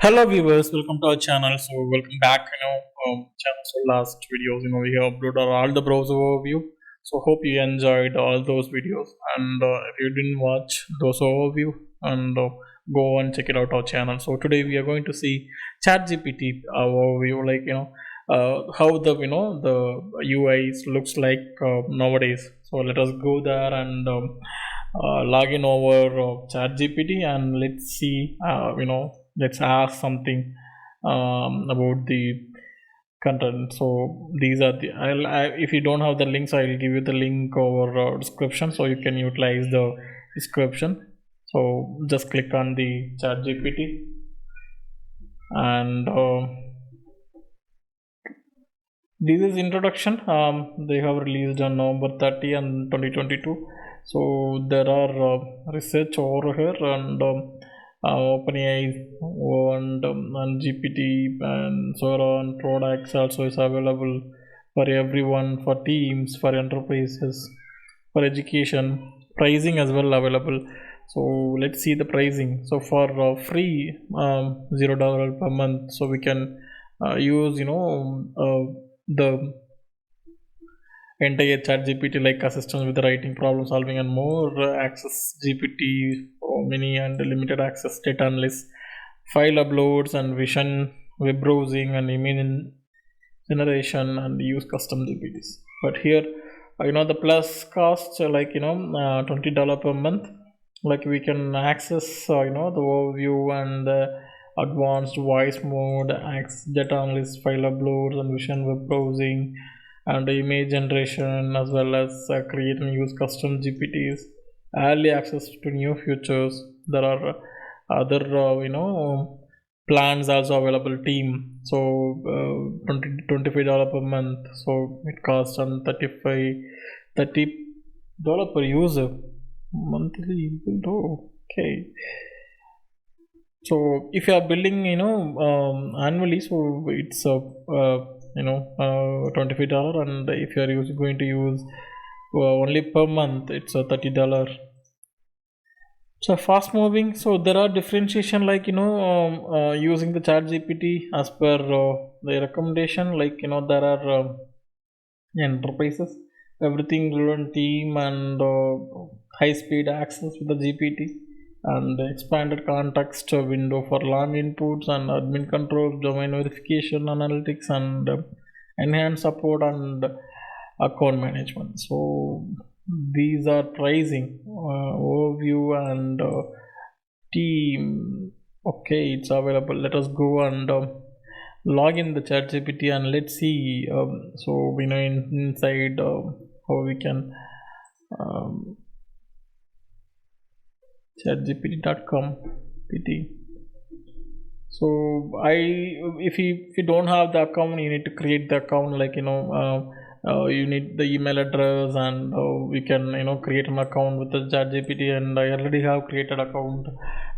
Hello viewers, welcome to our channel. So welcome back. Channel. So last videos, we have uploaded all the browser overview. So hope you enjoyed all those videos. And if you didn't watch those overview, and go and check it out our channel. So today we are going to see ChatGPT overview, how the UI looks like nowadays. So let us go there and log in over ChatGPT and let's see. Let's ask something about the content. So these are the if you don't have the links, I will give you the link over description, so you can utilize the description. So just click on the ChatGPT and this is introduction. They have released on November 30 and 2022. So there are research over here and OpenAI and GPT and so on products also is available for everyone, for teams, for enterprises, for education. Pricing as well available. So let's see the pricing. So for free, $0 per month. So we can use the entire chat GPT like assistance with the writing, problem solving, and more. Access GPT mini and limited access data analysis, file uploads and vision, web browsing, and image generation, and use custom GPTs. But here, the plus cost $20 per month. Like we can access the overview and the advanced voice mode, access data analysis, file uploads, and vision, web browsing, and image generation, as well as create and use custom GPTs, early access to new features. There are other plans also available, team. So $25 per month, so it costs on 30 dollars per user monthly. Okay, so if you are billing annually, so it's $25, and if you are going to use only per month, it's a $30. So fast moving, so there are differentiation, using the chat gpt as per the recommendation. There are enterprises, everything run team, and high speed access with the GPT, and expanded context window for long inputs, and admin controls, domain verification, analytics, and enhanced support and account management. So these are pricing, overview, and team. Okay, it's available. Let us go and log in the chat gpt and let's see. So we know inside how we can chatgpt.com pt. So if you don't have the account, you need to create the account. You need the email address, and we can create an account with the ChatGPT. And I already have created account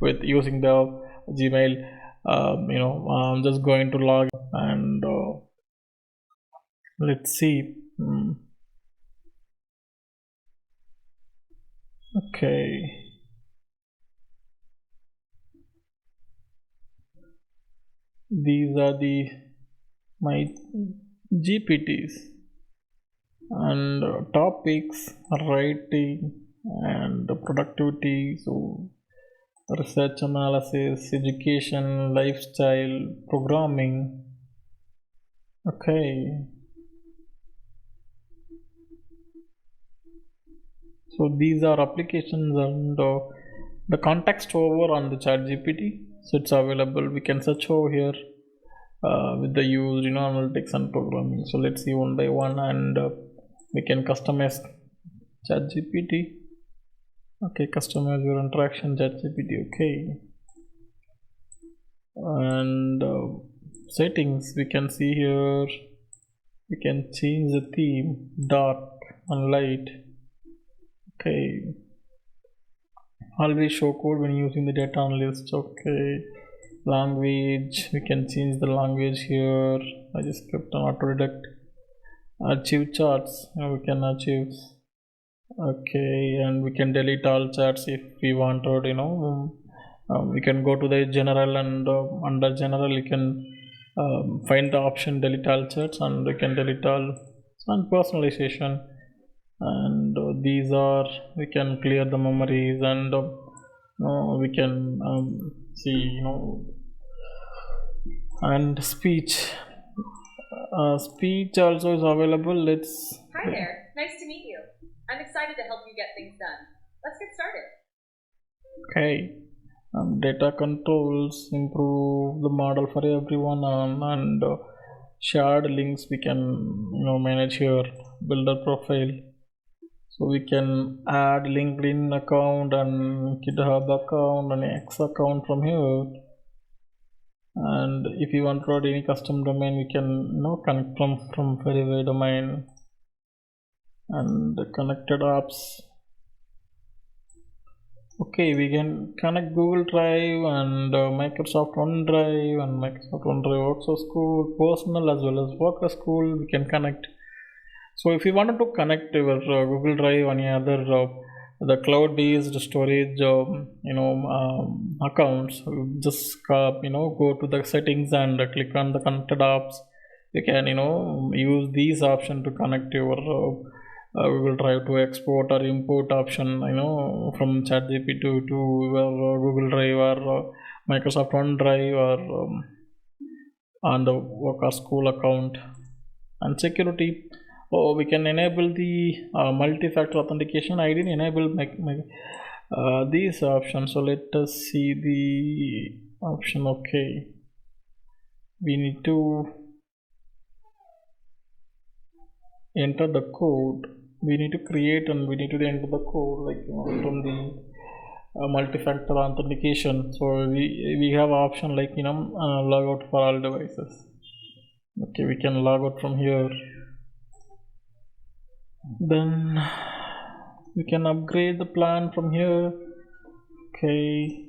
with using the Gmail. I'm just going to log in and let's see. Okay. These are my GPTs, and topics, writing, and productivity. So research analysis, education, lifestyle, programming. Okay. So these are applications, and the context over on the chat GPT. So it's available. We can search over here with the use analytics and programming. So let's see one by one, and we can customize chat GPT. Okay, customize your interaction chat GPT. Okay, and settings, we can see here, we can change the theme, dark and light. Okay, always show code when using the data analyst. Okay, language, we can change the language here. I just clicked on auto redact. Achieve charts, we can achieve. Okay, and we can delete all charts if we wanted We can go to the general, and under general you can find the option delete all chats, and we can delete all, and personalization, and these are, we can clear the memories, and we can see, and speech also is available. Let's Hi there, nice to meet you. I'm excited to help you get things done. Let's get started. Okay. Data controls improve the model for everyone, and shared links we can manage here. Builder profile, so we can add LinkedIn account and GitHub account and X account from here. And if you want to add any custom domain, we can connect from verify domain, and the connected apps. Okay, we can connect Google Drive and Microsoft OneDrive, and Microsoft OneDrive also school, personal as well as worker school, we can connect. So if you wanted to connect your Google Drive or any other the cloud-based storage accounts, just go to the settings and click on the connected apps. You can use these option to connect your Google Drive to export or import option, from ChatGPT to your Google Drive or Microsoft OneDrive, or on the work or school account. And security, we can enable the multi-factor authentication. I didn't enable these options, so let us see the option. Okay, we need to enter the code. We need to create, and we need to enter the code, like from the multi-factor authentication. So we have option like log out for all devices. Okay, we can log out from here. Then we can upgrade the plan from here. Okay,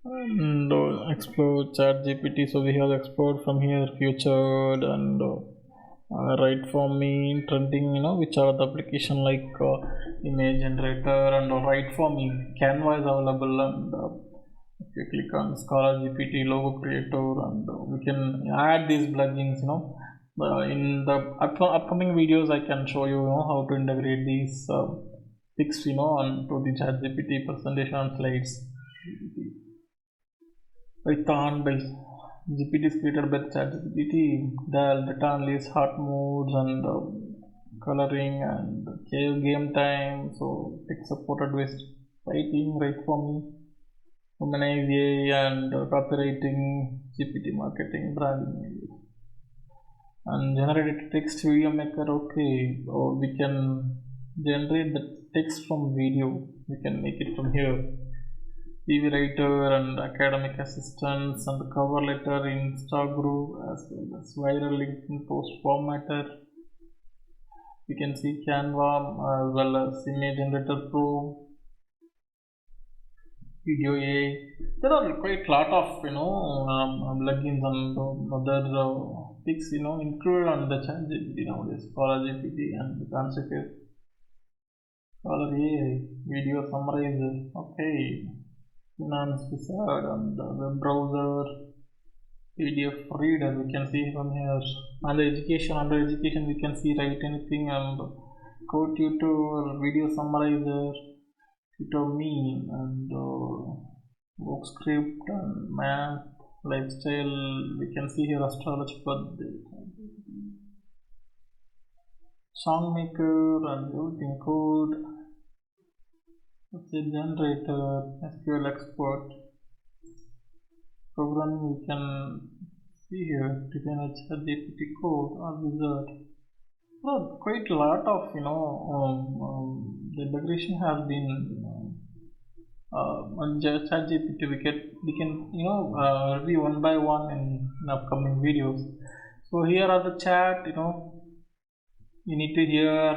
and explore ChatGPT. So we have explored from here, featured, and write for me, trending, which are the application like image generator, and write for me. Canva is available, and if you click on Scholar GPT logo creator, and we can add these plugins. In the upcoming videos, I can show you, how to integrate these pics, onto the ChatGPT presentation slides. Python by GPT is created by ChatGPT. The data analysis, hot modes, and coloring, and game time. So text supported with writing, write for me, OpenAI's AI, and copywriting, GPT marketing, branding, and generated text video maker. Okay, or we can generate the text from video. We can make it from here. TV writer, and academic assistants, and cover letter, Instagram, as well as viral LinkedIn post formatter. We can see Canva, as well as image generator pro, video AI. There are quite lot of plugins and other things included on the ChatGPT nowadays. Scholar GPT and the Consequence, Scholar AI, video summarizer. Okay. Finance wizard, and web browser, PDF reader, we can see from here. And education, under education we can see write anything, and code tutor, video summarizer, tutor me, and book script, and math, lifestyle. We can see here astrology, song maker, and everything, code. It's a generator, SQL export, programming. We can see here, design a ChatGPT code or wizard. Well, quite a lot of the integration has been on ChatGPT. We can review one by one in upcoming videos. So here are the chat. You need to hear.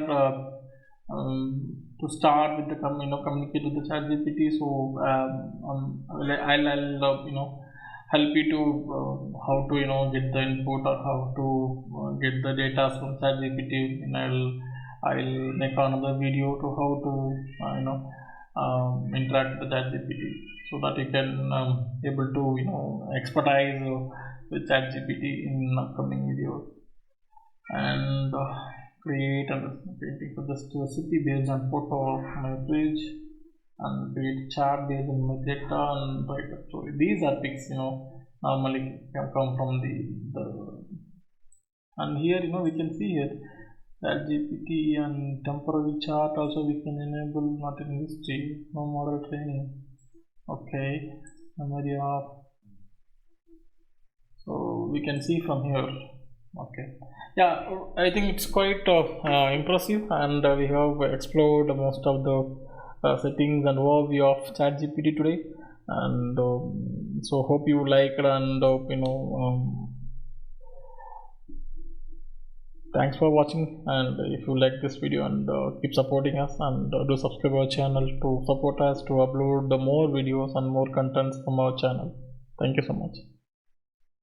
To start with the communicate with the ChatGPT. So I'll help you to how to get the input, or how to get the data from ChatGPT, and I'll make another video to how to interact with the ChatGPT, so that you can able to expertise with ChatGPT in upcoming videos, and create a painting for this recipe based on photo of my fridge, and create chart based on my data and write a story. These are pics normally can come from the and here we can see here that GPT and temporary chart also we can enable, not in history, no model training. Okay, memory off, so we can see from here. Okay, yeah, I think it's quite impressive, and we have explored most of the settings and overview of ChatGPT today, and so hope you liked, and thanks for watching. And if you like this video, and keep supporting us, and do subscribe our channel to support us to upload the more videos and more contents from our channel. Thank you so much.